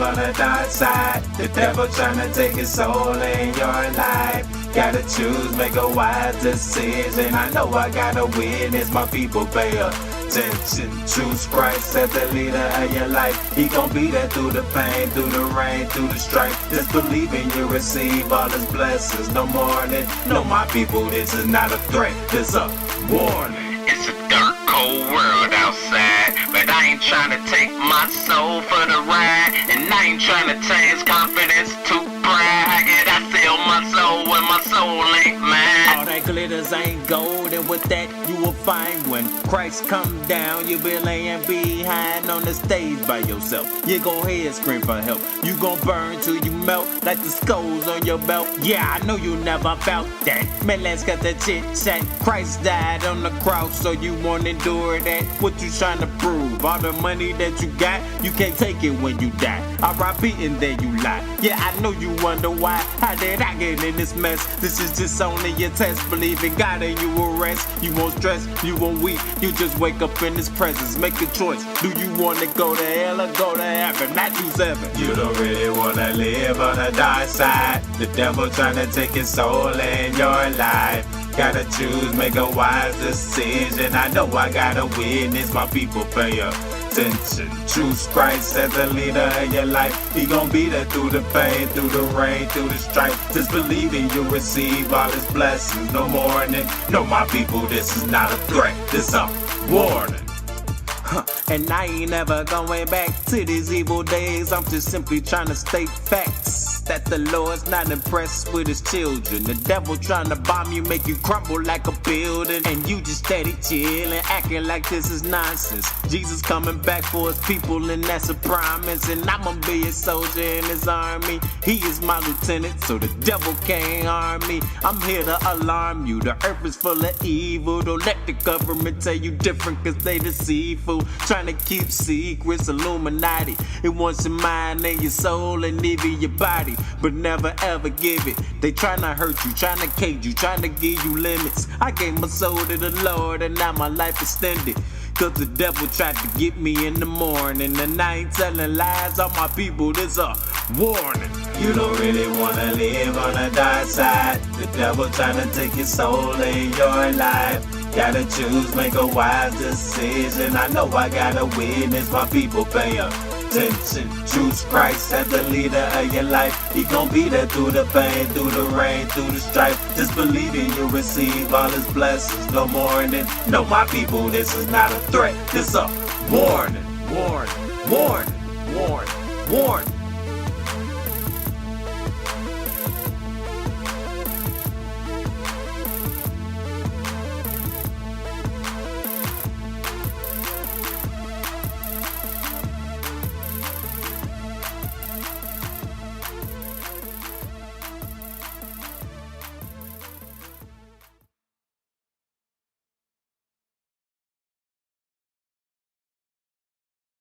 on the dark side. The devil tryna take his soul in your life. Gotta choose, make a wise decision. I know I gotta witness my people pay attention. Choose Christ as the leader of your life. He gon' be there through the pain, through the rain, through the strife. Just believe in you receive all his blessings. No mourning, no my people, this is not a threat, this a warning. It's a dark, cold world outside, but I ain't tryna take my soul for the ride, and I ain't tryna change confidence to pride. Yet I sell my soul when my soul ain't mine. All that glitters ain't gold, and with that you will find when Christ come down, you'll be laying behind on the stage by yourself. You go ahead scream for help. You gon' burn till you melt like the skulls on your belt. Yeah, I know you never felt that. Man, let's cut the chit chat. Christ died on the cross, so you won't endure that. What you trying to prove? All the money that you got, you can't take it when you die. R.I.P. and then you lie. Yeah, I know you wonder why. How did I get in this mess? This is just only your test. Believe in God and you will rest. You won't stress, you won't weep. You just wake up in his presence. Make a choice. Do you want to go to hell or go to heaven? Not choose heaven. You don't really wanna live on the dark side. The devil tryna take his soul in your life. Gotta choose, make a wise decision. I know I gotta witness my people pay attention. Choose Christ as the leader of your life. He gon' be there through the pain, through the rain, through the strife. Just believe in you receive all his blessings. No mourning, no my people, this is not a threat, this a warning. And I ain't ever going back to these evil days. I'm just simply trying to state facts that the Lord's not impressed with his children. The devil trying to bomb you, make you crumble like a building, and you just steady chillin', acting like this is nonsense. Jesus coming back for his people, and that's a promise. And I'ma be a soldier in his army. He is my lieutenant, so the devil can't harm me. I'm here to alarm you. The earth is full of evil. Don't let the government tell you different, cause they deceitful. Trying to keep secrets, Illuminati. It wants your mind and your soul and even your body, but never ever give it. They tryna hurt you, tryna cage you, tryna give you limits. I gave my soul to the Lord and now my life extended. Cause the devil tried to get me in the morning, and I ain't telling lies on my people, this a warning. You don't really wanna live on the dark side. The devil tryna take your soul in your life. Gotta choose, make a wise decision. I know I gotta witness my people pay attention. Choose Christ as the leader of your life. He gon' be there through the pain, through the rain, through the strife. Just believe in you receive all his blessings. No mourning, no my people, this is not a threat, this a warning. Warning, warning, warning, warning.